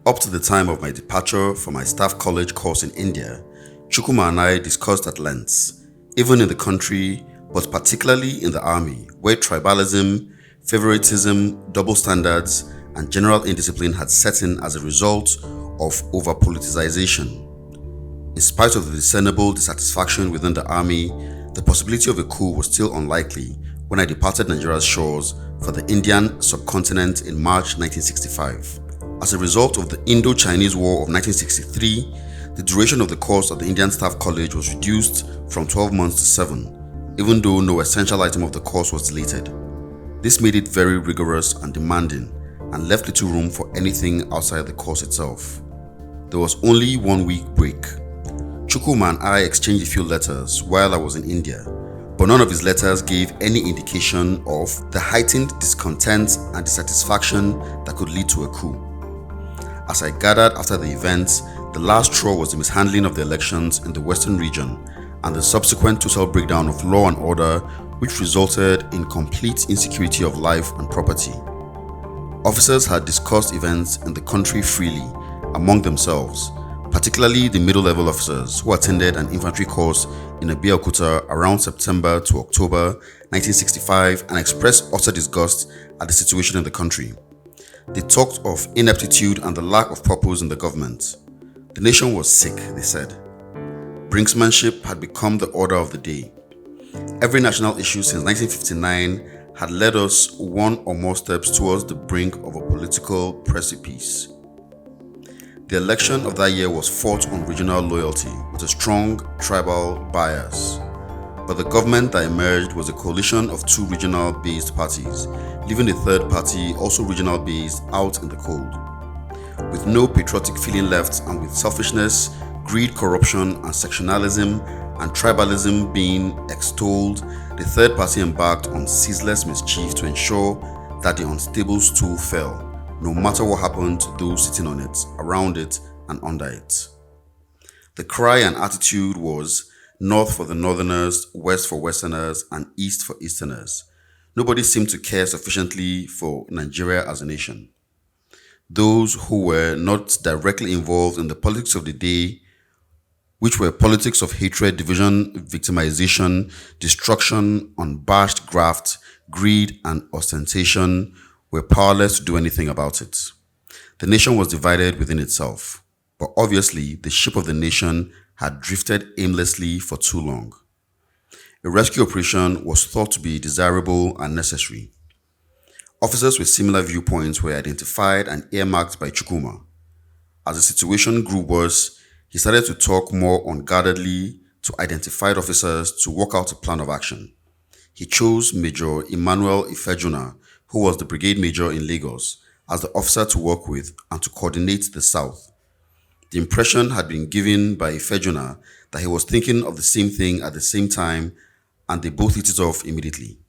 Up to the time of my departure for my staff college course in India, Chukwuma and I discussed at length, even in the country, but particularly in the army, where tribalism, favoritism, double standards, and general indiscipline had set in as a result of over-politicization. In spite of the discernible dissatisfaction within the army, the possibility of a coup was still unlikely when I departed Nigeria's shores for the Indian subcontinent in March 1965. As a result of the Indo-Chinese War of 1963, the duration of the course at the Indian Staff College was reduced from 12 months to 7, even though no essential item of the course was deleted. This made it very rigorous and demanding and left little room for anything outside the course itself. There was only 1 week break. Chukwuma and I exchanged a few letters while I was in India, but none of his letters gave any indication of the heightened discontent and dissatisfaction that could lead to a coup. As I gathered after the events, the last straw was the mishandling of the elections in the Western region and the subsequent total breakdown of law and order, which resulted in complete insecurity of life and property. Officers had discussed events in the country freely among themselves, particularly the middle-level officers who attended an infantry course in Abeokuta around September to October 1965 and expressed utter disgust at the situation in the country. They talked of ineptitude and the lack of purpose in the government. The nation was sick, they said. Brinksmanship had become the order of the day. Every national issue since 1959 had led us one or more steps towards the brink of a political precipice. The election of that year was fought on regional loyalty with a strong tribal bias. But the government that emerged was a coalition of two regional-based parties, leaving a third party, also regional-based, out in the cold. With no patriotic feeling left and with selfishness, greed, corruption, and sectionalism and tribalism being extolled, the third party embarked on ceaseless mischief to ensure that the unstable stool fell, no matter what happened to those sitting on it, around it, and under it. The cry and attitude was North for the Northerners, West for Westerners, and East for Easterners. Nobody seemed to care sufficiently for Nigeria as a nation. Those who were not directly involved in the politics of the day, which were politics of hatred, division, victimization, destruction, unabashed graft, greed, and ostentation, were powerless to do anything about it. The nation was divided within itself, but obviously the ship of the nation had drifted aimlessly for too long. A rescue operation was thought to be desirable and necessary. Officers with similar viewpoints were identified and earmarked by Chukwuma. As the situation grew worse, he started to talk more unguardedly to identified officers to work out a plan of action. He chose Major Emmanuel Ifejuna, who was the brigade major in Lagos, as the officer to work with and to coordinate the South. The impression had been given by Ifejuna that he was thinking of the same thing at the same time, and they both hit it off immediately.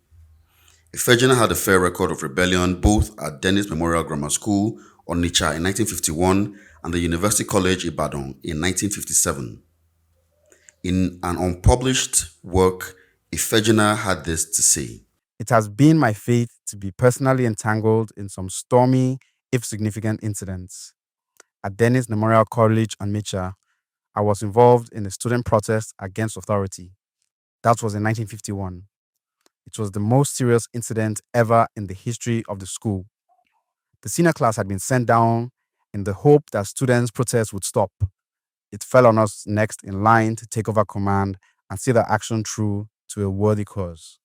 Ifejuna had a fair record of rebellion both at Dennis Memorial Grammar School, Onitsha in 1951, and the University College Ibadan in 1957. In an unpublished work, Ifejuna had this to say: It has been my fate to be personally entangled in some stormy, if significant, incidents. At Dennis Memorial College Onitsha, I was involved in a student protest against authority. That was in 1951. It was the most serious incident ever in the history of the school. The senior class had been sent down in the hope that students' protests would stop. It fell on us next in line to take over command and see the action through to a worthy cause.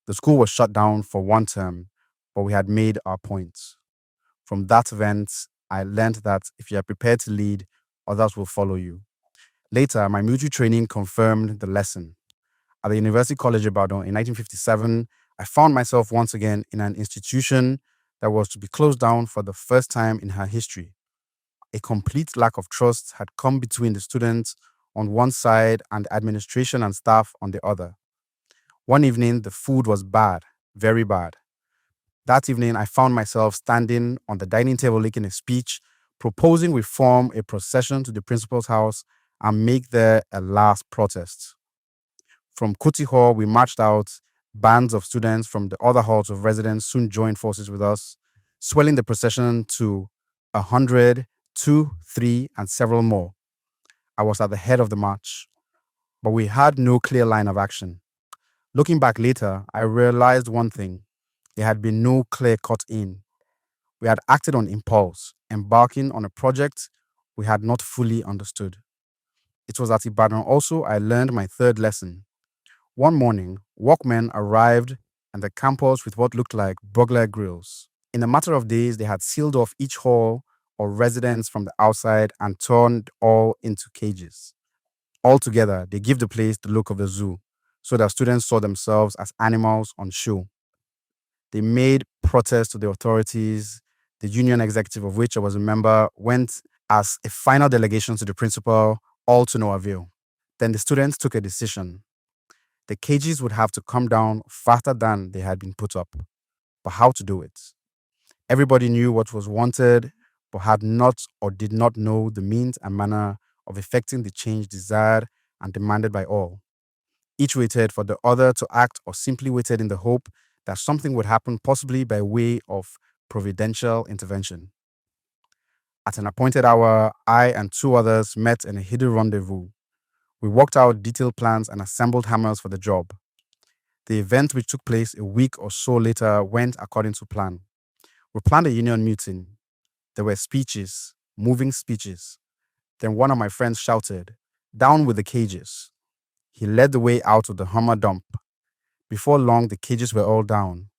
The school was shut down for one term, but we had made our points. From that event, I learned that if you are prepared to lead, others will follow you. Later, my military training confirmed the lesson. At the University College Ibadan in 1957, I found myself once again in an institution that was to be closed down for the first time in her history. A complete lack of trust had come between the students on one side and administration and staff on the other. One evening, the food was bad, very bad. That evening, I found myself standing on the dining table making a speech, proposing we form a procession to the principal's house and make there a last protest. From Kuti Hall, we marched out. Bands of students from the other halls of residence soon joined forces with us, swelling the procession to 100, 2, 3, and several more. I was at the head of the march, but we had no clear line of action. Looking back later, I realized one thing. There had been no clear-cut aim. We had acted on impulse, embarking on a project we had not fully understood. It was at Ibadan also I learned my third lesson. One morning, workmen arrived at the campus with what looked like burglar grills. In a matter of days, they had sealed off each hall or residence from the outside and turned all into cages. Altogether, they give the place the look of the zoo, so that students saw themselves as animals on show. They made protests to the authorities. The union executive, of which I was a member, went as a final delegation to the principal, all to no avail. Then the students took a decision. The cages would have to come down faster than they had been put up. But how to do it? Everybody knew what was wanted, but had not or did not know the means and manner of effecting the change desired and demanded by all. Each waited for the other to act or simply waited in the hope that something would happen, possibly by way of providential intervention. At an appointed hour, I and two others met in a hidden rendezvous. We worked out detailed plans and assembled hammers for the job. The event, which took place a week or so later, went according to plan. We planned a union meeting. There were speeches, moving speeches. Then one of my friends shouted, "Down with the cages." He led the way out of the hammer dump. Before long, the cages were all down.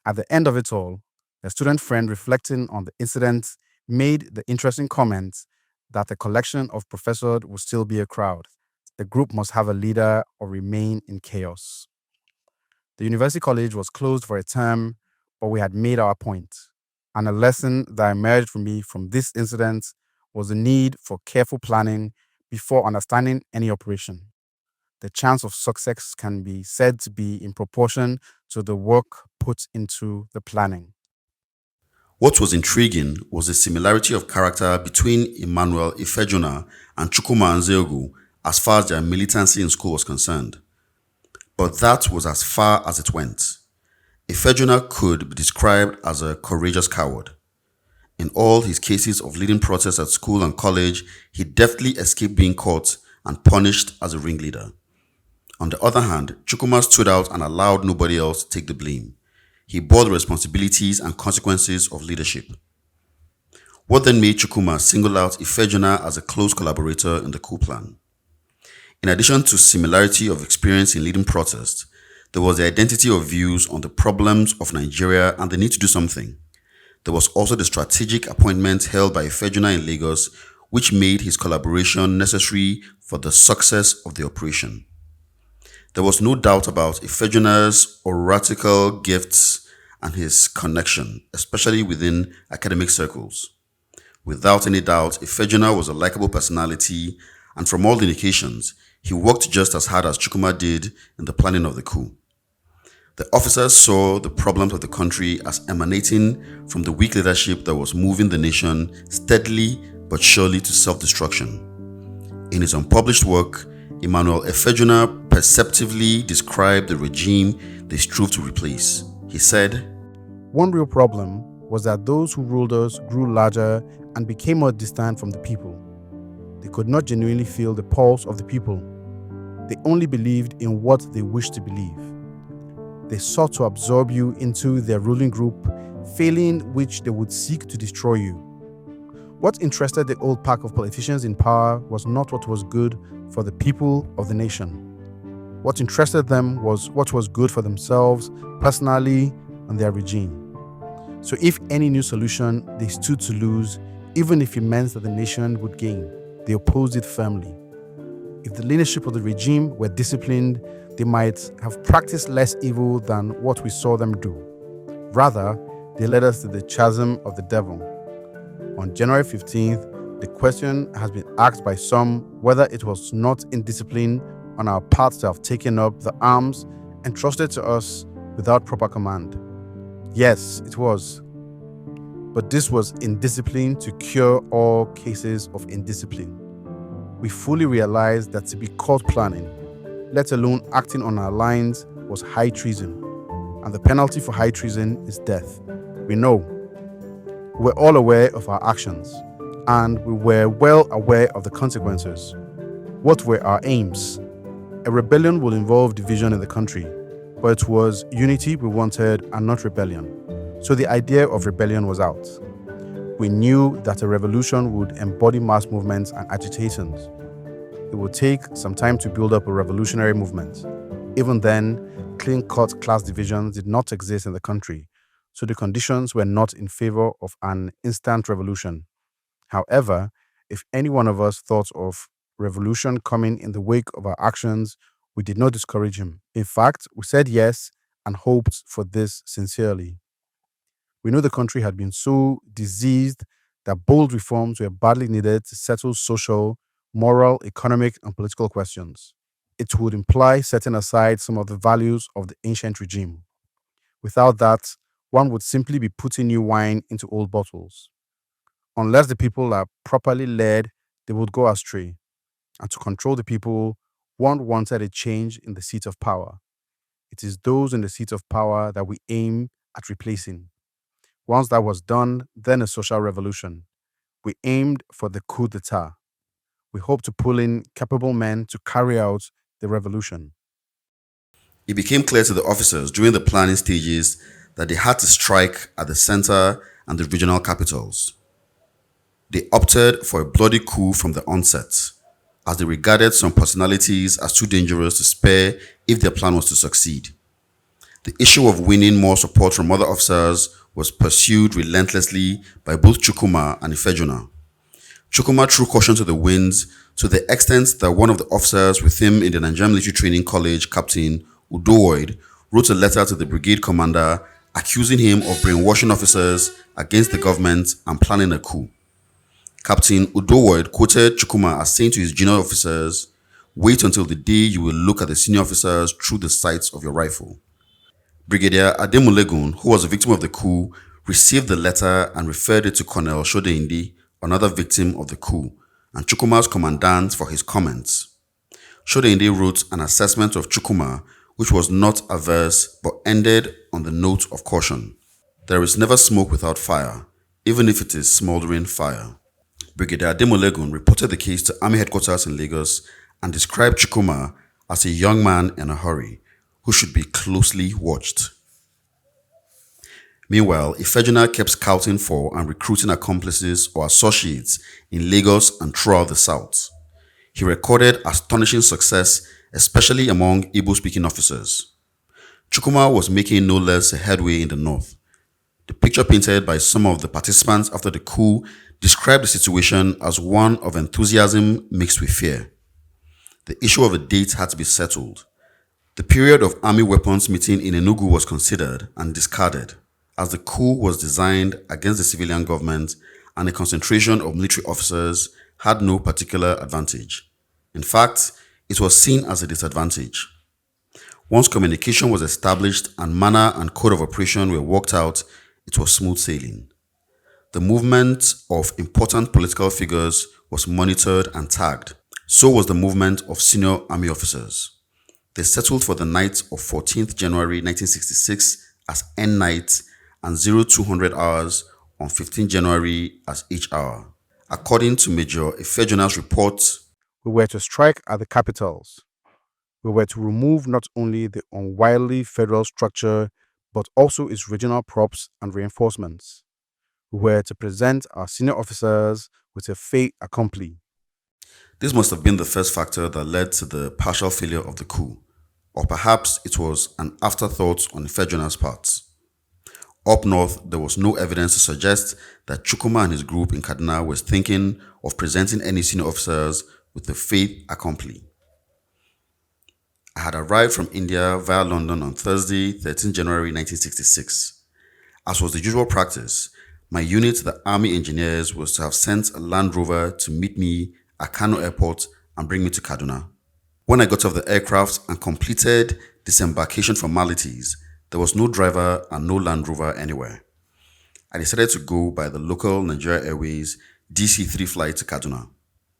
At the end of it all, a student friend reflecting on the incident made the interesting comment that a collection of professors would still be a crowd. The group must have a leader or remain in chaos. The university college was closed for a term, but we had made our point. And a lesson that emerged for me from this incident was the need for careful planning before understanding any operation. The chance of success can be said to be in proportion to the work put into the planning. What was intriguing was the similarity of character between Emmanuel Ifejuna and Chukwuma Nzeogwu as far as their militancy in school was concerned. But that was as far as it went. Ifejuna could be described as a courageous coward. In all his cases of leading protests at school and college, he deftly escaped being caught and punished as a ringleader. On the other hand, Chukwuma stood out and allowed nobody else to take the blame. He bore the responsibilities and consequences of leadership. What then made Chukwuma single out Ifejuna as a close collaborator in the coup plan? In addition to similarity of experience in leading protests, there was the identity of views on the problems of Nigeria and the need to do something. There was also the strategic appointment held by Ifejuna in Lagos, which made his collaboration necessary for the success of the operation. There was no doubt about Ifejuna's oratorical gifts and his connection, especially within academic circles. Without any doubt, Ifejuna was a likable personality, and from all indications, he worked just as hard as Chukwuma did in the planning of the coup. The officers saw the problems of the country as emanating from the weak leadership that was moving the nation steadily but surely to self-destruction. In his unpublished work, Emmanuel Ifejuna perceptively described the regime they strove to replace. He said, "One real problem was that those who ruled us grew larger and became more distant from the people. They could not genuinely feel the pulse of the people. They only believed in what they wished to believe. They sought to absorb you into their ruling group, failing which they would seek to destroy you. What interested the old pack of politicians in power was not what was good for the people of the nation. What interested them was what was good for themselves, personally, and their regime. So if any new solution they stood to lose, even if it meant that the nation would gain, they opposed it firmly. If the leadership of the regime were disciplined, they might have practiced less evil than what we saw them do. Rather, they led us to the chasm of the devil. On January 15th, the question has been asked by some whether it was not indiscipline on our part to have taken up the arms entrusted to us without proper command. Yes, it was. But this was indiscipline to cure all cases of indiscipline. We fully realized that to be caught planning, let alone acting on our lines, was high treason. And the penalty for high treason is death. We know. We're all aware of our actions. and we were well aware of the consequences. What were our aims? A rebellion would involve division in the country, but it was unity we wanted and not rebellion. So the idea of rebellion was out. We knew that a revolution would embody mass movements and agitations. It would take some time to build up a revolutionary movement. Even then, clean-cut class divisions did not exist in the country, so the conditions were not in favor of an instant revolution. However, if any one of us thought of revolution coming in the wake of our actions, we did not discourage him. In fact, we said yes and hoped for this sincerely. We know the country had been so diseased that bold reforms were badly needed to settle social, moral, economic, and political questions. It would imply setting aside some of the values of the ancient regime. Without that, one would simply be putting new wine into old bottles. Unless the people are properly led, they would go astray. And to control the people, one wanted a change in the seat of power. It is those in the seat of power that we aim at replacing. Once that was done, then a social revolution. We aimed for the coup d'etat. We hope to pull in capable men to carry out the revolution. It became clear to the officers during the planning stages that they had to strike at the center and the regional capitals. They opted for a bloody coup from the onset, as they regarded some personalities as too dangerous to spare if their plan was to succeed. The issue of winning more support from other officers was pursued relentlessly by both Chukuma and Ifejuna. Chukuma threw caution to the winds to the extent that one of the officers with him in the Nigerian Military Training College, Captain Udowoid, wrote a letter to the brigade commander accusing him of brainwashing officers against the government and planning a coup. Captain Udowoid quoted Chukuma as saying to his junior officers, "Wait until the day you will look at the senior officers through the sights of your rifle." Brigadier Olusegun, who was a victim of the coup, received the letter and referred it to Colonel Sodeinde, another victim of the coup, and Chukuma's commandant for his comments. Sodeinde wrote an assessment of Chukuma, which was not averse but ended on the note of caution. There is never smoke without fire, even if it is smoldering fire. Brigadier Olusegun reported the case to Army headquarters in Lagos and described Chukuma as a young man in a hurry who should be closely watched. Meanwhile, Ifejuna kept scouting for and recruiting accomplices or associates in Lagos and throughout the South. He recorded astonishing success, especially among Igbo-speaking officers. Chukuma was making no less a headway in the North. The picture painted by some of the participants after the coup described the situation as one of enthusiasm mixed with fear. The issue of a date had to be settled. The period of army weapons meeting in Enugu was considered and discarded, as the coup was designed against the civilian government and a concentration of military officers had no particular advantage. In fact, it was seen as a disadvantage. Once communication was established and manner and code of operation were worked out, it was smooth sailing. The movement of important political figures was monitored and tagged. So was the movement of senior army officers. They settled for the night of 14th January 1966 as N night and 0200 hours on 15th January as H hour. According to Major Ifejuna's report, We were to strike at the capitals. We were to remove not only the unwieldy federal structure, but also its regional props and reinforcements. We were to present our senior officers with a fait accompli. this must have been the first factor that led to the partial failure of the coup, or perhaps it was an afterthought on Ifejuna's part. Up north, there was no evidence to suggest that Chukuma and his group in Kaduna was thinking of presenting any senior officers with the fait accompli. I had arrived from India via London on Thursday, 13 January 1966. As was the usual practice, my unit, the Army Engineers, was to have sent a Land Rover to meet me at Kano Airport and bring me to Kaduna. When I got off the aircraft and completed disembarkation formalities, there was no driver and no Land Rover anywhere. I decided to go by the local Nigeria Airways DC-3 flight to Kaduna.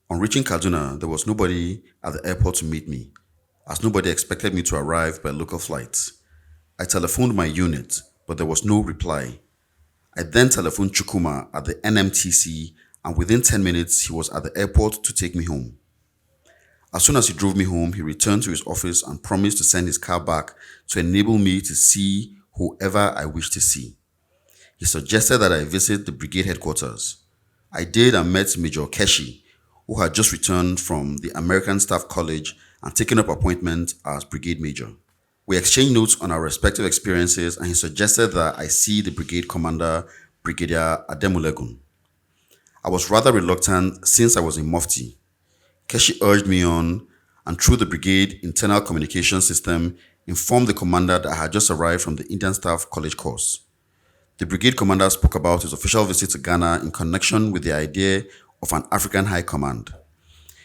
On reaching Kaduna, there was nobody at the airport to meet me, as nobody expected me to arrive by local flights. I telephoned my unit, but there was no reply. I then telephoned Chukuma at the NMTC and within 10 minutes, he was at the airport to take me home. As soon as he drove me home, he returned to his office and promised to send his car back to enable me to see whoever I wished to see. He suggested that I visit the brigade headquarters. I did and met Major Keshi, who had just returned from the American Staff College and taken up appointment as brigade major. We exchanged notes on our respective experiences, and he suggested that I see the brigade commander, Brigadier Ademulegun. I was rather reluctant since I was in Mufti. Keshi urged me on, and through the brigade internal communication system, informed the commander that I had just arrived from the Indian Staff College course. The brigade commander spoke about his official visit to Ghana in connection with the idea of an African High Command.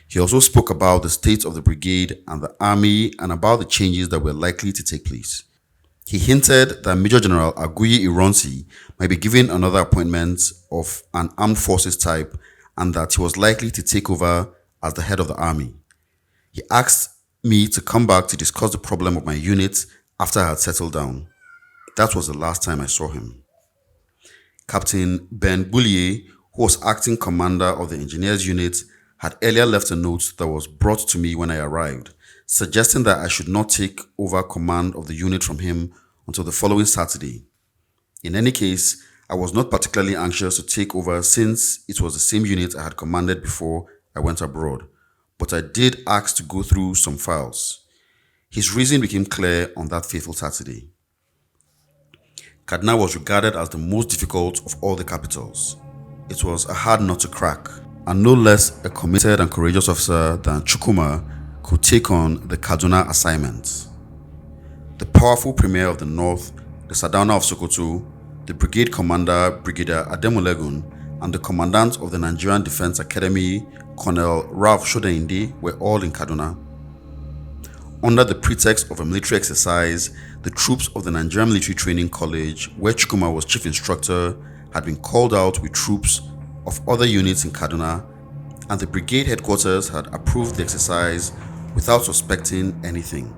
He also spoke about the state of the brigade and the army and about the changes that were likely to take place. He hinted that Major General Aguyi Ironsi might be given another appointment of an armed forces type and that he was likely to take over as the head of the army. He asked me to come back to discuss the problem of my unit after I had settled down. That was the last time I saw him. Captain Ben Boulier, who was acting commander of the engineers unit, had earlier left a note that was brought to me when I arrived, suggesting that I should not take over command of the unit from him until the following Saturday. In any case, I was not particularly anxious to take over since it was the same unit I had commanded before I went abroad, but I did ask to go through some files. His reason became clear on that fateful Saturday. Kaduna was regarded as the most difficult of all the capitals. It was a hard nut to crack, and no less a committed and courageous officer than Chukwuma could take on the Kaduna assignment. The powerful premier of the north, the Sardauna of Sokoto, the brigade commander Brigadier Ademulegun, and the commandant of the Nigerian Defense Academy, Colonel Ralph Shodeinde, were all in Kaduna. Under the pretext of a military exercise, the troops of the Nigerian Military Training College, where Chukwuma was chief instructor, had been called out with troops of other units in Kaduna, and the brigade headquarters had approved the exercise without suspecting anything.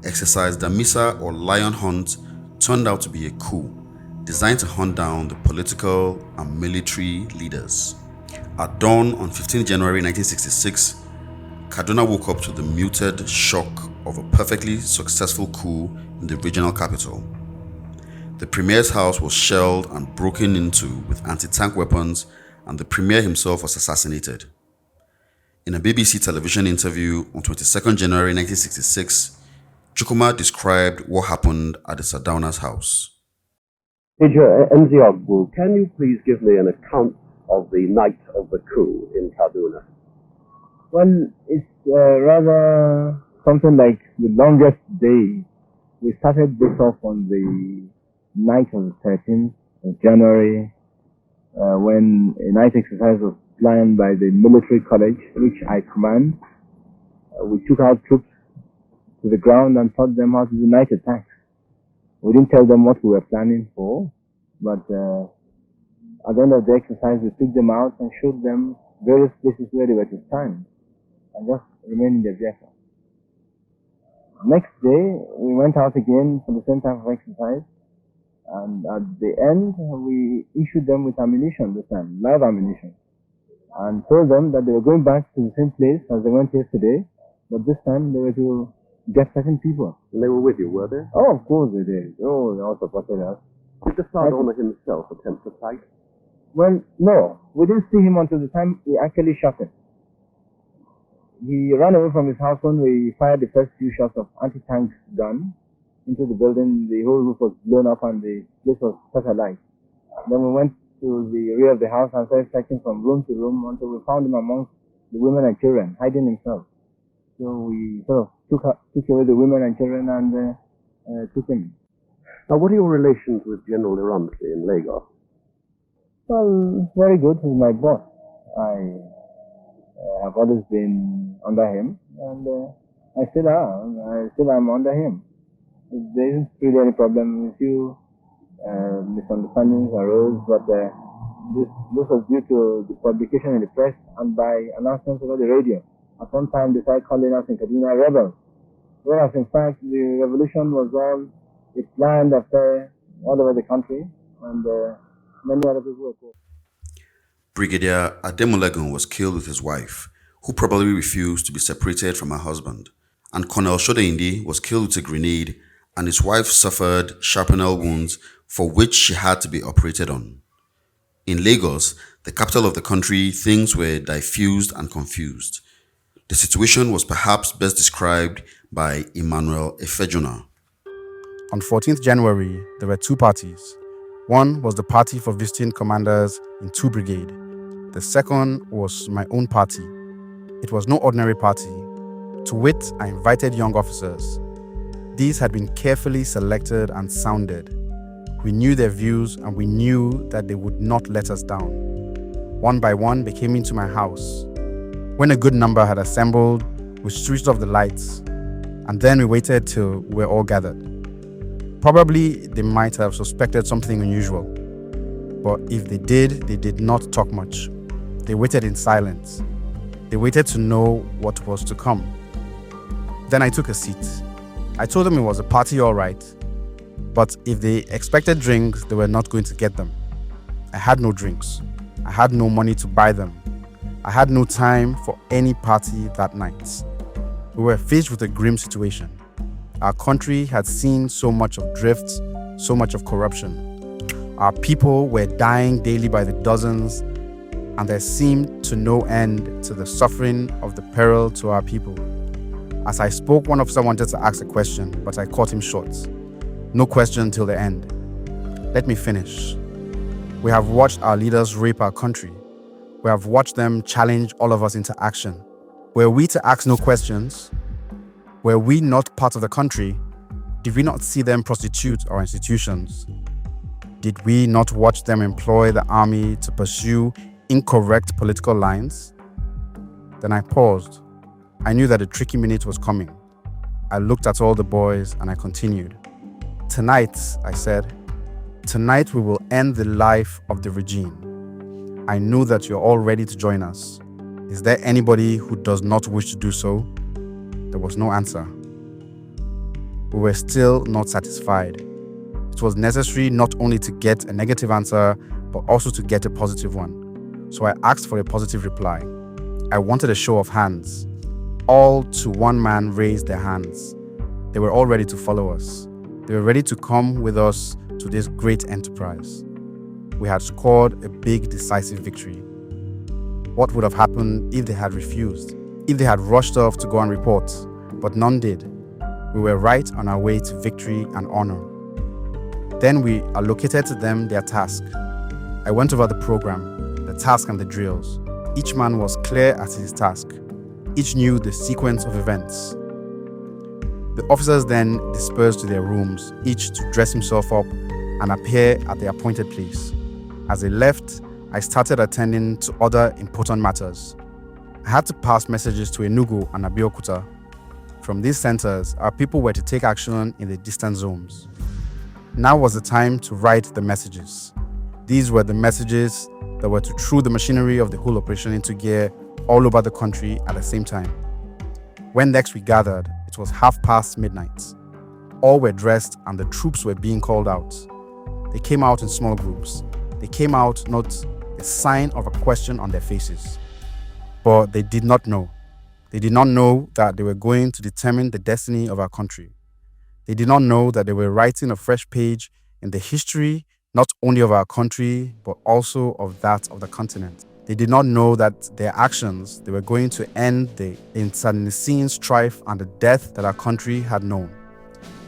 Exercise Damisa or Lion Hunt turned out to be a coup designed to hunt down the political and military leaders. At dawn on 15 January 1966, Kaduna woke up to the muted shock of a perfectly successful coup in the regional capital. The premier's house was shelled and broken into with anti-tank weapons, and the premier himself was assassinated. In a BBC television interview on 22nd January 1966, Chukwuma described what happened at the Sardauna's house. Major Nzeogwu, can you please give me an account of the night of the coup in Kaduna? Well, it's rather something like the longest day. We started this off on the night of the 13th of January when a night exercise was planned by the military college, which I command. We took our troops to the ground and taught them how to do night attacks. We didn't tell them what we were planning for, but at the end of the exercise, we took them out and showed them various places where they were to stand and just remain in their vehicle. Next day, we went out again for the same type of exercise, and at the end, we issued them with ammunition this time, live ammunition, and told them that they were going back to the same place as they went yesterday, but this time they were to get certain people. And they were with you, were they? Oh, of course they did. Oh, they all supported us. Did the Sardauna himself attempt to fight? Well, no. We didn't see him until the time we actually shot him. He ran away from his house when we fired the first few shots of anti-tank gun into the building. The whole roof was blown up and the place was set alight. Then we went to the rear of the house and started searching from room to room until we found him amongst the women and children, hiding himself. So we sort of took away the women and children and took him. Now, what are your relations with General Iransi in Lagos? Well, very good. He's my boss. I have always been under him, and I still am. I still am under him. There isn't really any problem. A few misunderstandings arose, but this was due to the publication in the press and by announcements over the radio. At one time, they started calling us in Kaduna rebels, whereas in fact the revolution was all a planned affair all over the country, and many other people were called. Brigadier Olusegun was killed with his wife, who probably refused to be separated from her husband, and Colonel Shodeindi was killed with a grenade and his wife suffered shrapnel wounds for which she had to be operated on. In Lagos, the capital of the country, things were diffused and confused. The situation was perhaps best described by Emmanuel Efejuna. On 14th January, there were two parties. One was the party for visiting commanders in 2 Brigade. The second was my own party. It was no ordinary party. To wit, I invited young officers. These had been carefully selected and sounded. We knew their views and we knew that they would not let us down. One by one, they came into my house. When a good number had assembled, we switched off the lights, and then we waited till we were all gathered. Probably they might have suspected something unusual, but if they did not talk much. They waited in silence. They waited to know what was to come. Then I took a seat. I told them it was a party all right, but if they expected drinks, they were not going to get them. I had no drinks. I had no money to buy them. I had no time for any party that night. We were faced with a grim situation. Our country had seen so much of drift, so much of corruption. Our people were dying daily by the dozens, and there seemed to no end to the suffering of the peril to our people. As I spoke, one officer wanted to ask a question, but I caught him short. No question till the end. Let me finish. We have watched our leaders rape our country. We have watched them challenge all of us into action. Were we to ask no questions? Were we not part of the country? Did we not see them prostitute our institutions? Did we not watch them employ the army to pursue incorrect political lines? Then I paused. I knew that a tricky minute was coming. I looked at all the boys and I continued. Tonight, I said, tonight we will end the life of the regime. I know that you're all ready to join us. Is there anybody who does not wish to do so? There was no answer. We were still not satisfied. It was necessary not only to get a negative answer, but also to get a positive one. So I asked for a positive reply. I wanted a show of hands. All to one man raised their hands. They were all ready to follow us. They were ready to come with us to this great enterprise. We had scored a big, decisive victory. What would have happened if they had refused? If they had rushed off to go and report? But none did. We were right on our way to victory and honor. Then we allocated to them their task. I went over the program, the task and the drills. Each man was clear at his task. Each knew the sequence of events. The officers then dispersed to their rooms, each to dress himself up and appear at the appointed place. As they left, I started attending to other important matters. I had to pass messages to Enugu and Abeokuta. From these centers, our people were to take action in the distant zones. Now was the time to write the messages. These were the messages that were to throw the machinery of the whole operation into gear all over the country at the same time. When next we gathered, it was midnight. All were dressed and the troops were being called out. They came out in small groups. They came out not a sign of a question on their faces. But they did not know. They did not know that they were going to determine the destiny of our country. They did not know that they were writing a fresh page in the history not only of our country, but also of that of the continent. They did not know that their actions, they were going to end the internecine strife and the death that our country had known.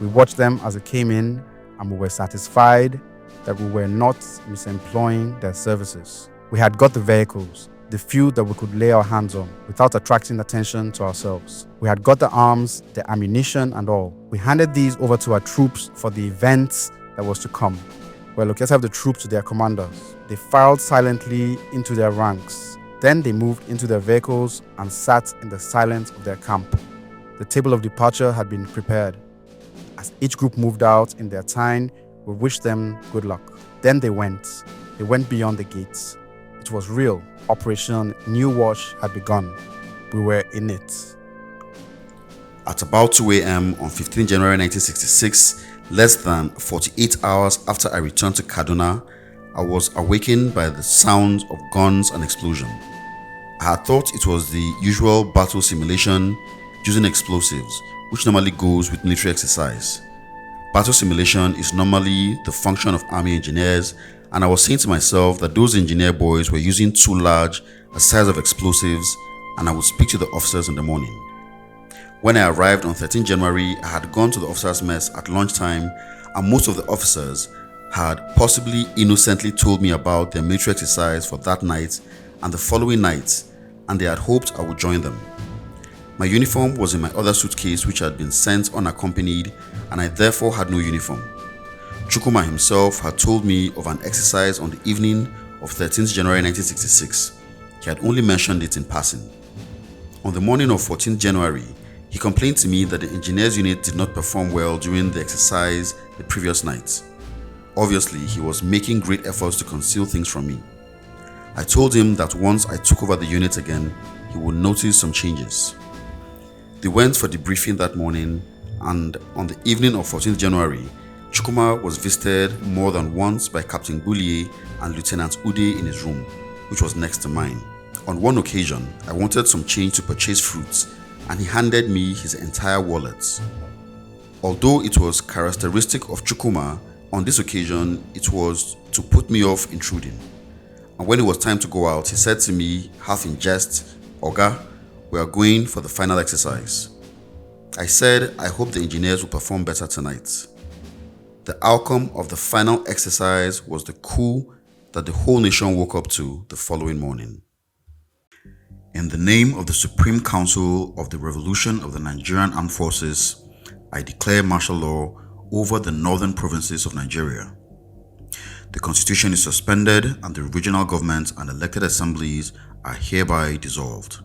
We watched them as they came in, and we were satisfied that we were not misemploying their services. We had got the vehicles, the few that we could lay our hands on without attracting attention to ourselves. We had got the arms, the ammunition and all. We handed these over to our troops for the events that was to come. We allocated the troops to their commanders. They filed silently into their ranks. Then they moved into their vehicles and sat in the silence of their camp. The table of departure had been prepared. As each group moved out in their time, we wished them good luck. Then they went. They went beyond the gates. It was real. Operation New Wash had begun. We were in it. At about 2 a.m. on 15 January 1966, less than 48 hours after I returned to Kaduna, I was awakened by the sounds of guns and explosion. I had thought it was the usual battle simulation using explosives, which normally goes with military exercise. Battle simulation is normally the function of army engineers, and I was saying to myself that those engineer boys were using too large a size of explosives, and I would speak to the officers in the morning. When I arrived on 13 January, I had gone to the officers' mess at lunchtime, and most of the officers had possibly innocently told me about their military exercise for that night and the following night, and they had hoped I would join them. My uniform was in my other suitcase, which had been sent unaccompanied, and I therefore had no uniform. Chukwuma himself had told me of an exercise on the evening of 13th January 1966. He had only mentioned it in passing. On the morning of 14th January, he complained to me that the engineers unit did not perform well during the exercise the previous night. Obviously, he was making great efforts to conceal things from me. I told him that once I took over the unit again, he would notice some changes. They went for debriefing that morning, and on the evening of 14th January, Chukwuma was visited more than once by Captain Bullier and Lieutenant Ude in his room, which was next to mine. On one occasion, I wanted some change to purchase fruits, and he handed me his entire wallet. Although it was characteristic of Chukwuma, on this occasion, it was to put me off intruding. And when it was time to go out, he said to me, half in jest, "Oga, we are going for the final exercise." I said, I hope the engineers will perform better tonight. The outcome of the final exercise was the coup that the whole nation woke up to the following morning. In the name of the Supreme Council of the Revolution of the Nigerian Armed Forces, I declare martial law over the northern provinces of Nigeria. The constitution is suspended and the regional governments and elected assemblies are hereby dissolved.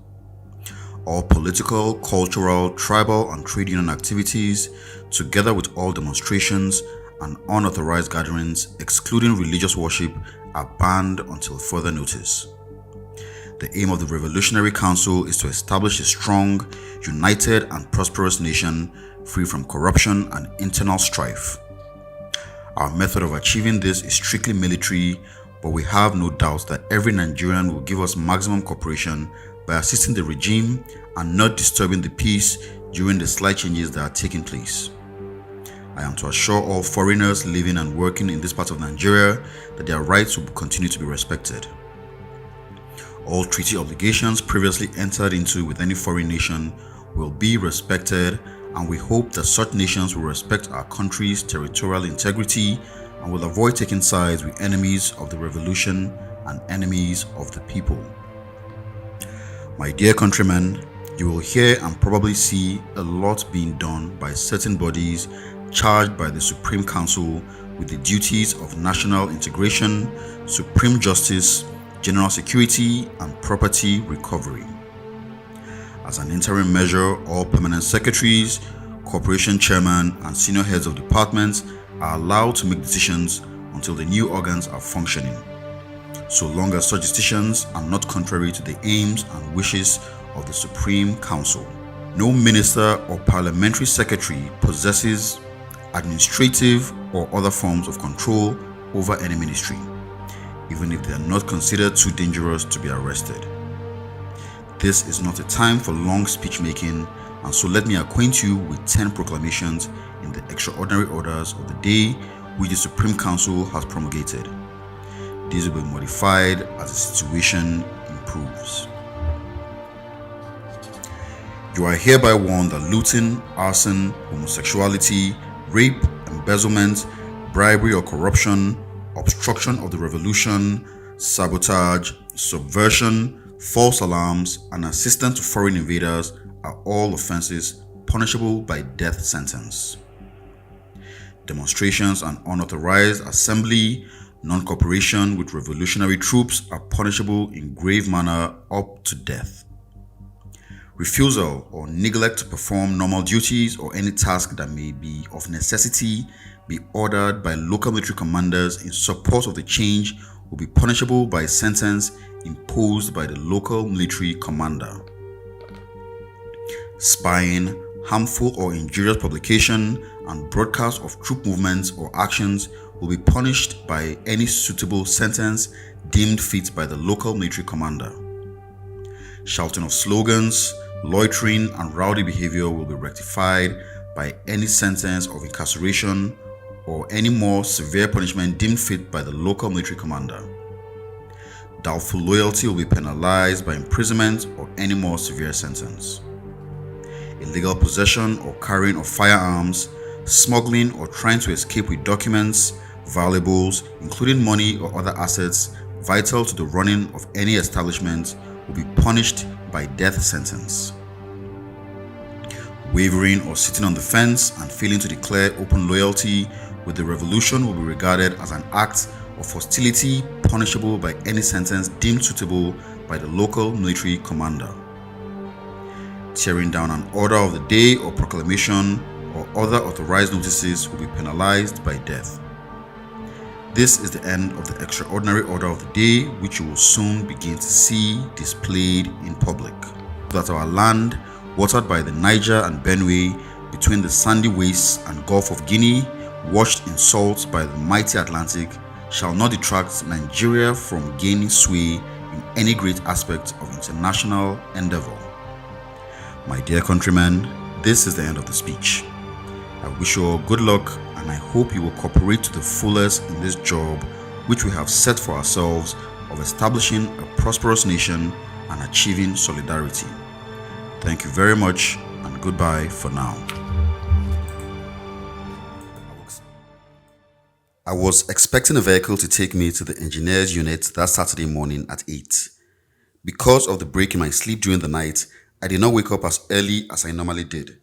All political, cultural, tribal, and trade union activities, together with all demonstrations and unauthorized gatherings, excluding religious worship, are banned until further notice. The aim of the Revolutionary Council is to establish a strong, united, and prosperous nation free from corruption and internal strife. Our method of achieving this is strictly military, but we have no doubt that every Nigerian will give us maximum cooperation by assisting the regime and not disturbing the peace during the slight changes that are taking place. I am to assure all foreigners living and working in this part of Nigeria that their rights will continue to be respected. All treaty obligations previously entered into with any foreign nation will be respected, and we hope that such nations will respect our country's territorial integrity and will avoid taking sides with enemies of the revolution and enemies of the people. My dear countrymen, you will hear and probably see a lot being done by certain bodies charged by the Supreme Council with the duties of national integration, supreme justice, general security, and property recovery. As an interim measure, all permanent secretaries, corporation chairmen, and senior heads of departments are allowed to make decisions until the new organs are functioning, so long as such decisions are not contrary to the aims and wishes of the Supreme Council. No minister or parliamentary secretary possesses administrative or other forms of control over any ministry, even if they are not considered too dangerous to be arrested. This is not a time for long speech making, and so let me acquaint you with 10 proclamations in the extraordinary orders of the day which the Supreme Council has promulgated. These will be modified as the situation improves. You are hereby warned that looting, arson, homosexuality, rape, embezzlement, bribery or corruption, obstruction of the revolution, sabotage, subversion, false alarms, and assistance to foreign invaders are all offenses punishable by death sentence. Demonstrations and unauthorized assembly, non-cooperation with revolutionary troops are punishable in grave manner up to death. Refusal or neglect to perform normal duties or any task that may be of necessity be ordered by local military commanders in support of the change will be punishable by a sentence imposed by the local military commander. Spying, harmful or injurious publication, and broadcast of troop movements or actions will be punished by any suitable sentence deemed fit by the local military commander. Shouting of slogans, loitering, and rowdy behavior will be rectified by any sentence of incarceration or any more severe punishment deemed fit by the local military commander. Doubtful loyalty will be penalized by imprisonment or any more severe sentence. Illegal possession or carrying of firearms, smuggling or trying to escape with documents, valuables, including money or other assets vital to the running of any establishment will be punished by death sentence. Wavering or sitting on the fence and failing to declare open loyalty with the revolution will be regarded as an act of hostility punishable by any sentence deemed suitable by the local military commander. Tearing down an order of the day or proclamation or other authorized notices will be penalized by death. This is the end of the extraordinary order of the day, which you will soon begin to see displayed in public. That our land, watered by the Niger and Benue, between the sandy wastes and Gulf of Guinea, washed in salt by the mighty Atlantic, shall not detract Nigeria from gaining sway in any great aspect of international endeavor. My dear countrymen, this is the end of the speech. I wish you all good luck, and I hope you will cooperate to the fullest in this job which we have set for ourselves of establishing a prosperous nation and achieving solidarity. Thank you very much, and goodbye for now. I was expecting a vehicle to take me to the engineers unit that Saturday morning at 8. Because of the break in my sleep during the night, I did not wake up as early as I normally did.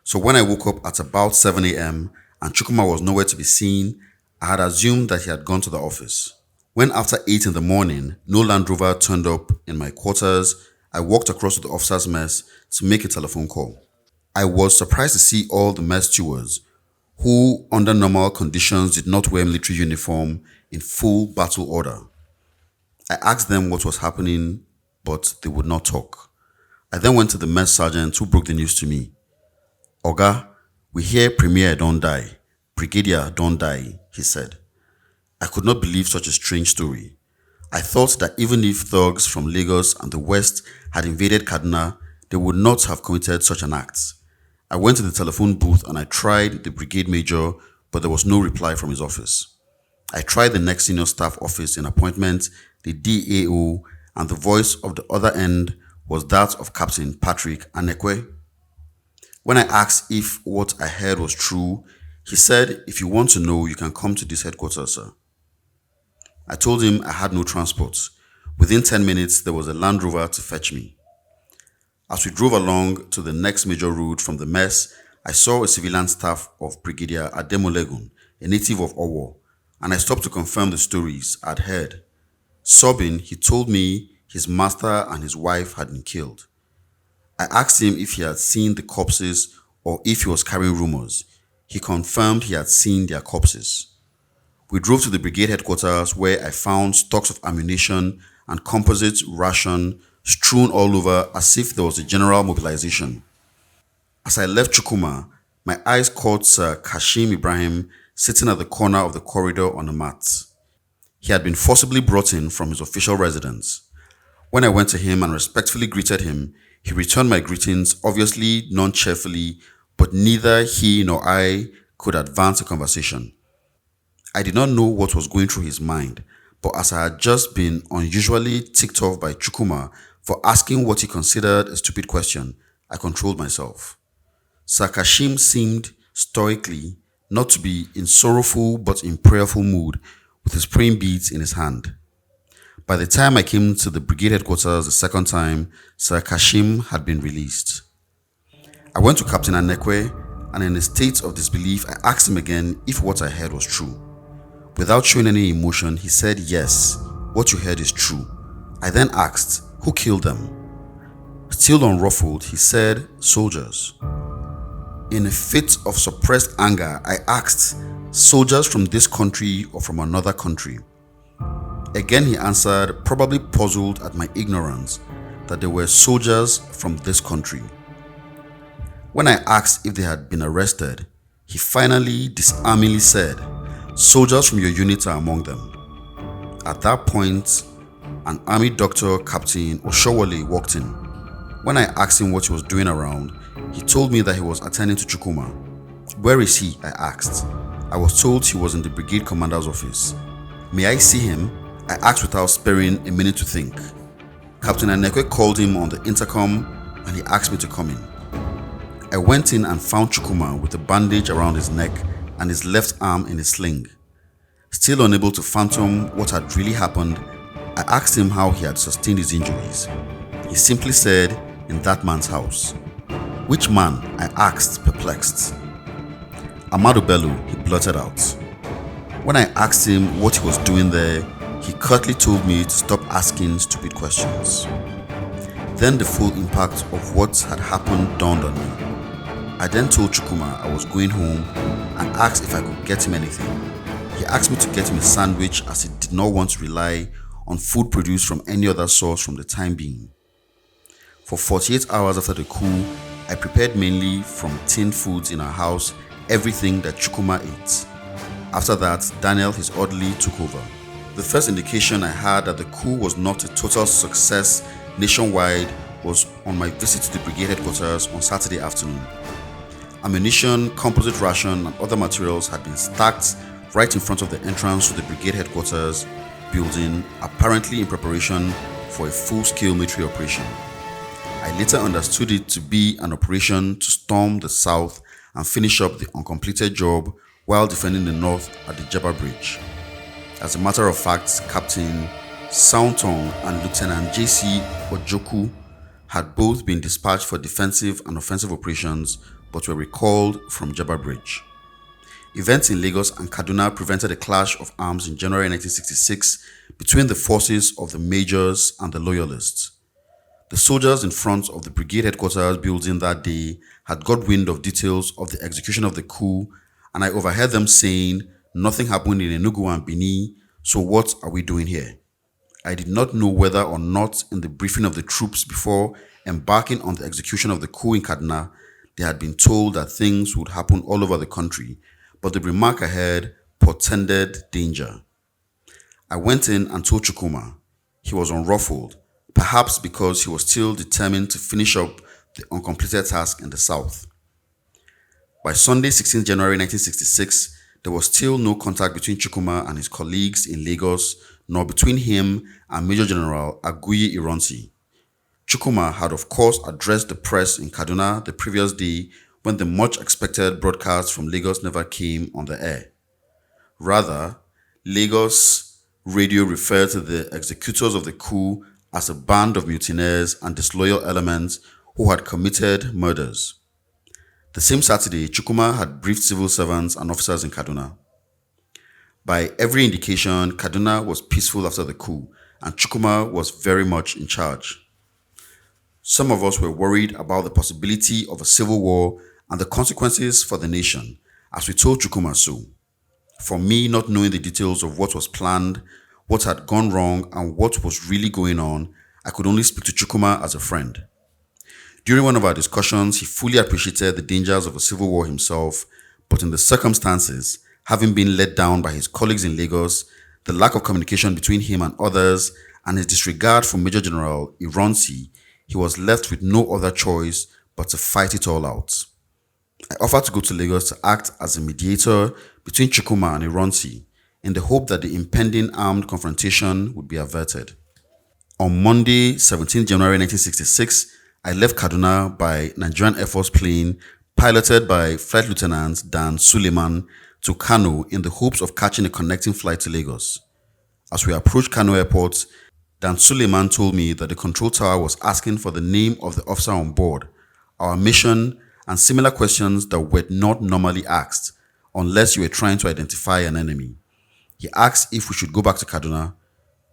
So when I woke up at about 7 a.m. and Chukuma was nowhere to be seen, I had assumed that he had gone to the office. When after 8 in the morning, no Land Rover turned up in my quarters, I walked across to the officer's mess to make a telephone call. I was surprised to see all the mess stewards, who under normal conditions did not wear military uniform, in full battle order. I asked them what was happening, but they would not talk. I then went to the mess sergeant who broke the news to me. "Oga, we hear Premier don't die, Brigadier don't die," he said. I could not believe such a strange story. I thought that even if thugs from Lagos and the West had invaded Kaduna, they would not have committed such an act. I went to the telephone booth and I tried the brigade major, but there was no reply from his office. I tried the next senior staff office in appointment, the DAO, and the voice of the other end was that of Captain Patrick Anekwe. When I asked if what I heard was true, he said, "If you want to know, you can come to this headquarters, sir." I told him I had no transport. Within 10 minutes, there was a Land Rover to fetch me. As we drove along to the next major route from the mess, I saw a civilian staff of Brigadier Olusegun, a native of Owo, and I stopped to confirm the stories I'd heard. Sobbing, he told me his master and his wife had been killed. I asked him if he had seen the corpses or if he was carrying rumors. He confirmed he had seen their corpses. We drove to the brigade headquarters where I found stocks of ammunition and composite ration strewn all over as if there was a general mobilization. As I left Chukuma, my eyes caught Sir Kashim Ibrahim sitting at the corner of the corridor on a mat. He had been forcibly brought in from his official residence. When I went to him and respectfully greeted him, he returned my greetings, obviously non-cheerfully, but neither he nor I could advance a conversation. I did not know what was going through his mind, but as I had just been unusually ticked off by Chukuma for asking what he considered a stupid question, I controlled myself. Sir Kashim seemed stoically not to be in sorrowful but in prayerful mood with his praying beads in his hand. By the time I came to the brigade headquarters the second time, Sir Kashim had been released. I went to Captain Anekwe, and in a state of disbelief, I asked him again if what I heard was true. Without showing any emotion, he said, "Yes, what you heard is true." I then asked, "Who killed them?" Still unruffled, he said, "Soldiers." In a fit of suppressed anger, I asked, "Soldiers from this country or from another country?" Again he answered, probably puzzled at my ignorance, that they were soldiers from this country. When I asked if they had been arrested, he finally disarmingly said, Soldiers from your unit are among them. At that point, an army doctor, Captain Oshowole, walked in. When I asked him what he was doing around, he told me that he was attending to Chukuma. Where is he? I asked. I was told he was in the brigade commander's office. May I see him? I asked without sparing a minute to think. Captain Anekwe called him on the intercom and he asked me to come in. I went in and found Chukuma with a bandage around his neck and his left arm in a sling. Still unable to fathom what had really happened, I asked him how he had sustained his injuries. He simply said, in that man's house. Which man? I asked, perplexed. Amadu Bello, he blurted out. When I asked him what he was doing there, he curtly told me to stop asking stupid questions. Then the full impact of what had happened dawned on me. I then told Chukuma I was going home and asked if I could get him anything. He asked me to get him a sandwich as he did not want to rely on food produced from any other source from the time being. For 48 hours after the coup, I prepared mainly from tinned foods in our house everything that Chukuma ate. After that, Daniel, his orderly, took over. The first indication I had that the coup was not a total success nationwide was on my visit to the brigade headquarters on Saturday afternoon. Ammunition, composite ration, and other materials had been stacked right in front of the entrance to the brigade headquarters building, apparently in preparation for a full-scale military operation. I later understood it to be an operation to storm the south and finish up the uncompleted job while defending the north at the Jebba Bridge. As a matter of fact, Captain Soundtong and Lieutenant J.C. Ojoku had both been dispatched for defensive and offensive operations but were recalled from Jebba Bridge. Events in Lagos and Kaduna prevented a clash of arms in January 1966 between the forces of the majors and the loyalists. The soldiers in front of the brigade headquarters building that day had got wind of details of the execution of the coup, and I overheard them saying, "Nothing happened in Enugu and Benin, so what are we doing here?" I did not know whether or not in the briefing of the troops before embarking on the execution of the coup in Kaduna, they had been told that things would happen all over the country, but the remark I heard portended danger. I went in and told Chukuma. He was unruffled, perhaps because he was still determined to finish up the uncompleted task in the south. By Sunday, 16 January 1966, there was still no contact between Chukuma and his colleagues in Lagos, nor between him and Major General Aguiyi Ironsi. Chukuma had of course addressed the press in Kaduna the previous day when the much-expected broadcast from Lagos never came on the air. Rather, Lagos radio referred to the executors of the coup as a band of mutineers and disloyal elements who had committed murders. The same Saturday, Chukuma had briefed civil servants and officers in Kaduna. By every indication, Kaduna was peaceful after the coup, and Chukuma was very much in charge. Some of us were worried about the possibility of a civil war and the consequences for the nation, as we told Chukuma so. For me, not knowing the details of what was planned, what had gone wrong, and what was really going on, I could only speak to Chukuma as a friend. During one of our discussions, he fully appreciated the dangers of a civil war himself, but in the circumstances, having been let down by his colleagues in Lagos, the lack of communication between him and others, and his disregard for Major General Ironsi, he was left with no other choice but to fight it all out. I offered to go to Lagos to act as a mediator between Chukuma and Ironsi in the hope that the impending armed confrontation would be averted. On Monday, 17 January 1966, I left Kaduna by Nigerian Air Force plane piloted by Flight Lieutenant Dan Suleiman to Kano in the hopes of catching a connecting flight to Lagos. As we approached Kano Airport, Dan Suleiman told me that the control tower was asking for the name of the officer on board, our mission, and similar questions that were not normally asked unless you were trying to identify an enemy. He asked if we should go back to Kaduna.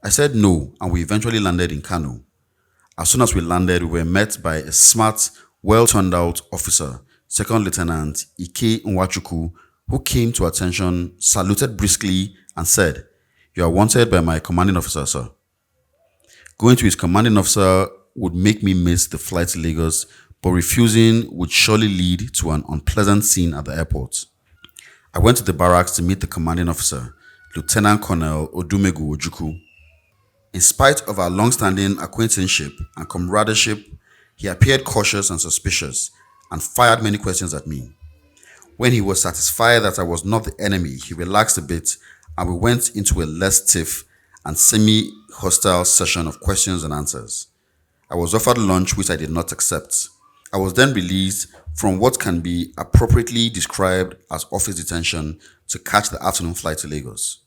I said no, and we eventually landed in Kano. As soon as we landed, we were met by a smart, well-turned-out officer, Second Lieutenant Ike Nwachuku, who came to attention, saluted briskly, and said, "You are wanted by my commanding officer, sir." Going to his commanding officer would make me miss the flight to Lagos, but refusing would surely lead to an unpleasant scene at the airport. I went to the barracks to meet the commanding officer, Lieutenant Colonel Odumegu Ojukwu. In spite of our long-standing acquaintanceship and comradeship, he appeared cautious and suspicious and fired many questions at me. When he was satisfied that I was not the enemy, he relaxed a bit and we went into a less stiff and semi-hostile session of questions and answers. I was offered lunch, which I did not accept. I was then released from what can be appropriately described as office detention to catch the afternoon flight to Lagos.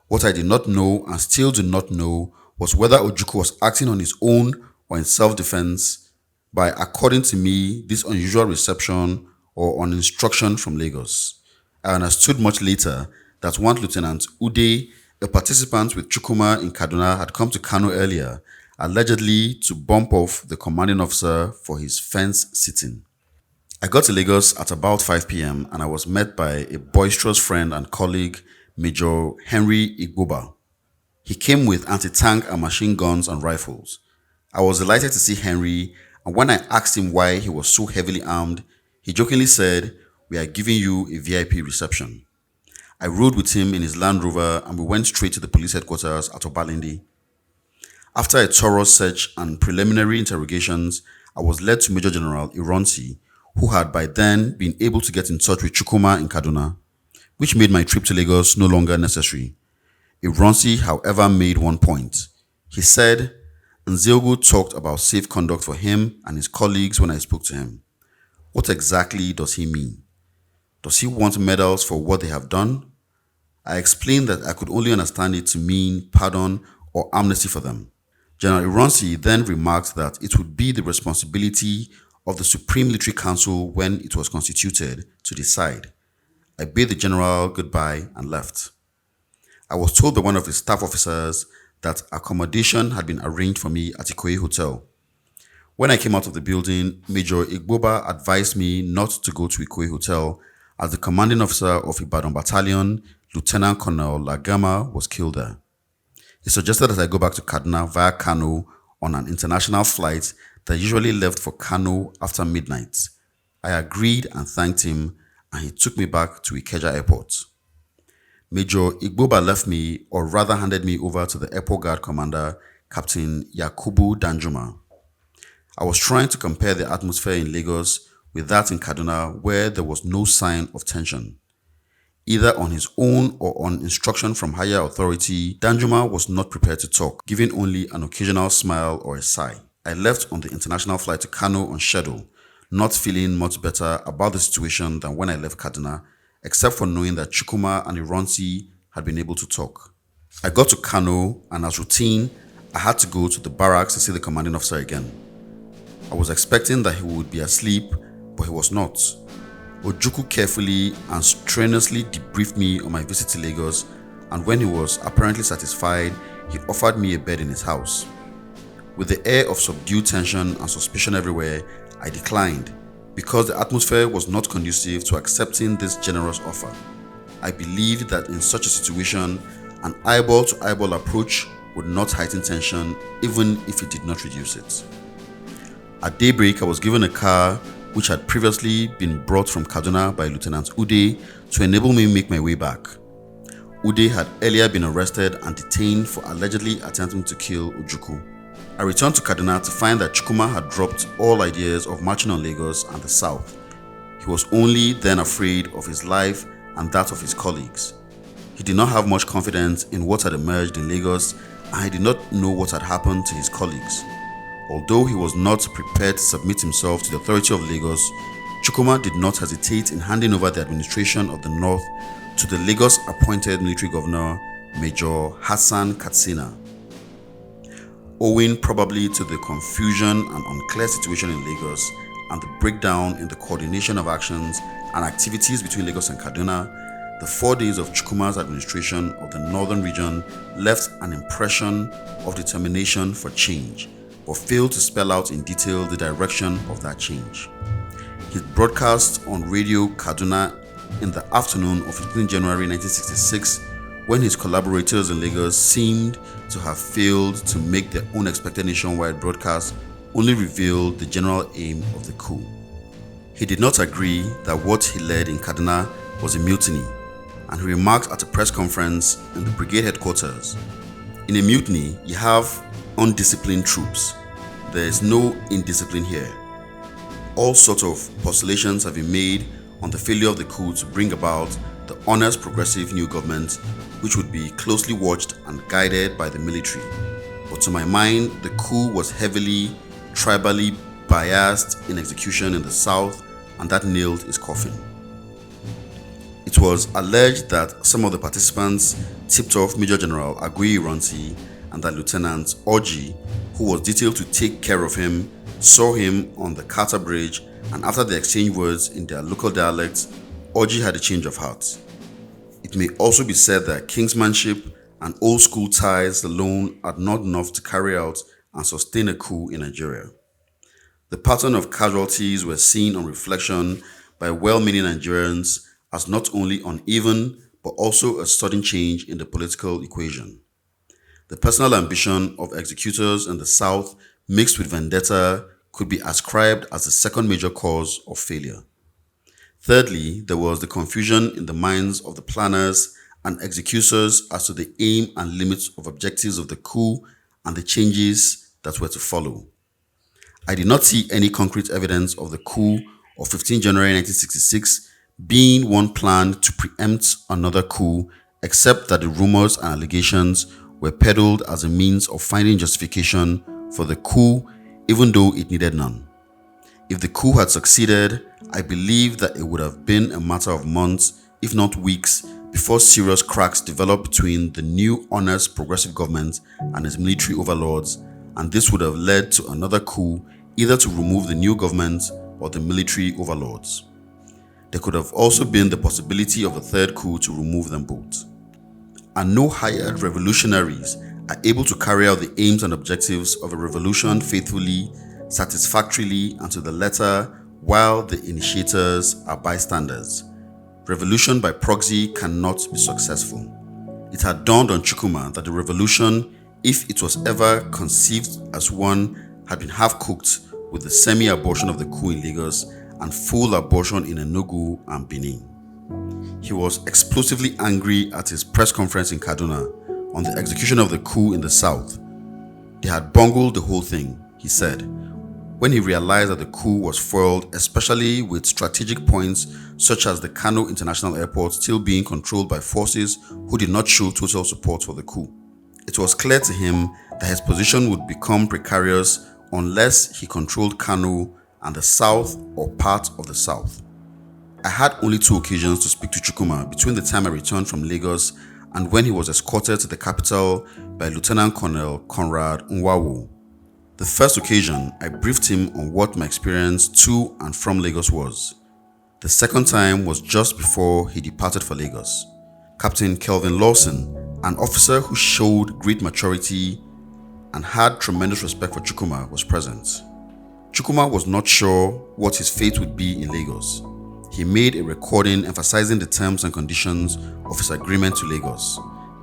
What I did not know and still do not know was whether Ojukwu was acting on his own or in self-defense by according to me this unusual reception or on instruction from Lagos. I understood much later that one Lieutenant Ude, a participant with Chukwuma in Kaduna, had come to Kano earlier, allegedly to bump off the commanding officer for his fence sitting. I got to Lagos at about 5 p.m. and I was met by a boisterous friend and colleague, Major Henry Igboba. He came with anti-tank and machine guns and rifles. I was delighted to see Henry, and when I asked him why he was so heavily armed, he jokingly said, "We are giving you a VIP reception." I rode with him in his Land Rover and we went straight to the police headquarters at Obalende. After a thorough search and preliminary interrogations, I was led to Major General Ironsi, who had by then been able to get in touch with Chukwuma in Kaduna, which made my trip to Lagos no longer necessary. Ironsi, however, made one point. He said, Nzeogwu talked about safe conduct for him and his colleagues when I spoke to him. What exactly does he mean? Does he want medals for what they have done? I explained that I could only understand it to mean pardon or amnesty for them. General Ironsi then remarked that it would be the responsibility of the Supreme Military Council when it was constituted to decide. I bade the general goodbye and left. I was told by one of his staff officers that accommodation had been arranged for me at Ikoyi Hotel. When I came out of the building, Major Igboba advised me not to go to Ikoyi Hotel as the commanding officer of Ibadan Battalion, Lieutenant Colonel Lagama, was killed there. He suggested that I go back to Kaduna via Kano on an international flight that usually left for Kano after midnight. I agreed and thanked him, and he took me back to Ikeja Airport. Major Igboba left me, or rather handed me over to the airport guard commander, Captain Yakubu Danjuma. I was trying to compare the atmosphere in Lagos with that in Kaduna, where there was no sign of tension. Either on his own or on instruction from higher authority, Danjuma was not prepared to talk, giving only an occasional smile or a sigh. I left on the international flight to Kano on schedule, not feeling much better about the situation than when I left Kaduna, except for knowing that Chukwuma and Ironsi had been able to talk. I got to Kano, and as routine, I had to go to the barracks to see the commanding officer again. I was expecting that he would be asleep, but he was not. Ojukwu carefully and strenuously debriefed me on my visit to Lagos, and when he was apparently satisfied, he offered me a bed in his house. With the air of subdued tension and suspicion everywhere, I declined, because the atmosphere was not conducive to accepting this generous offer. I believed that in such a situation, an eyeball-to-eyeball approach would not heighten tension, even if it did not reduce it. At daybreak, I was given a car which had previously been brought from Kaduna by Lieutenant Ude to enable me make my way back. Ude had earlier been arrested and detained for allegedly attempting to kill Ojukwu. I returned to Kaduna to find that Chukwuma had dropped all ideas of marching on Lagos and the South. He was only then afraid of his life and that of his colleagues. He did not have much confidence in what had emerged in Lagos, and he did not know what had happened to his colleagues. Although he was not prepared to submit himself to the authority of Lagos, Chukwuma did not hesitate in handing over the administration of the North to the Lagos-appointed military governor, Major Hassan Katsina. Owing probably to the confusion and unclear situation in Lagos and the breakdown in the coordination of actions and activities between Lagos and Kaduna, the 4 days of Chukwuma's administration of the northern region left an impression of determination for change, but failed to spell out in detail the direction of that change. His broadcast on Radio Kaduna in the afternoon of 15 January 1966, when his collaborators in Lagos seemed to have failed to make their own expected nationwide broadcast, only revealed the general aim of the coup. He did not agree that what he led in Kaduna was a mutiny, and he remarked at a press conference in the brigade headquarters, "In a mutiny, you have undisciplined troops. There is no indiscipline here." All sorts of postulations have been made on the failure of the coup to bring about the honest progressive new government, which would be closely watched and guided by the military. But to my mind, the coup was heavily tribally biased in execution in the south, and that nailed its coffin. It was alleged that some of the participants tipped off Major General Aguiyi Ironsi and that Lieutenant Orji, who was detailed to take care of him, saw him on the Carter Bridge, and after they exchanged words in their local dialects, Orji had a change of heart. It may also be said that kinsmanship and old school ties alone are not enough to carry out and sustain a coup in Nigeria. The pattern of casualties were seen on reflection by well-meaning Nigerians as not only uneven but also a sudden change in the political equation. The personal ambition of executors in the South mixed with vendetta could be ascribed as the second major cause of failure. Thirdly, there was the confusion in the minds of the planners and executors as to the aim and limits of objectives of the coup and the changes that were to follow. I did not see any concrete evidence of the coup of 15 January 1966 being one planned to preempt another coup, except that the rumors and allegations were peddled as a means of finding justification for the coup, even though it needed none. If the coup had succeeded, I believe that it would have been a matter of months, if not weeks, before serious cracks developed between the new honest progressive government and its military overlords, and this would have led to another coup, either to remove the new government or the military overlords. There could have also been the possibility of a third coup to remove them both. And no hired revolutionaries are able to carry out the aims and objectives of a revolution faithfully, satisfactorily, and to the letter, while the initiators are bystanders. Revolution by proxy cannot be successful. It had dawned on Chukwuma that the revolution, if it was ever conceived as one, had been half-cooked with the semi-abortion of the coup in Lagos and full abortion in Enugu and Benin. He was explosively angry at his press conference in Kaduna on the execution of the coup in the south. They had bungled the whole thing, he said, when he realized that the coup was foiled, especially with strategic points such as the Kano International Airport still being controlled by forces who did not show total support for the coup. It was clear to him that his position would become precarious unless he controlled Kano and the south or part of the south. I had only 2 occasions to speak to Chukwuma between the time I returned from Lagos and when he was escorted to the capital by Lieutenant Colonel Conrad Nwawu. The first occasion, I briefed him on what my experience to and from Lagos was. The second time was just before he departed for Lagos. Captain Kelvin Lawson, an officer who showed great maturity and had tremendous respect for Chukwuma, was present. Chukwuma was not sure what his fate would be in Lagos. He made a recording emphasizing the terms and conditions of his agreement to Lagos.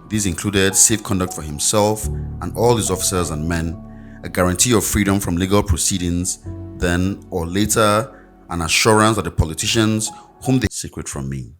These included safe conduct for himself and all his officers and men, a guarantee of freedom from legal proceedings, then or later an assurance that the politicians whom they secret from me.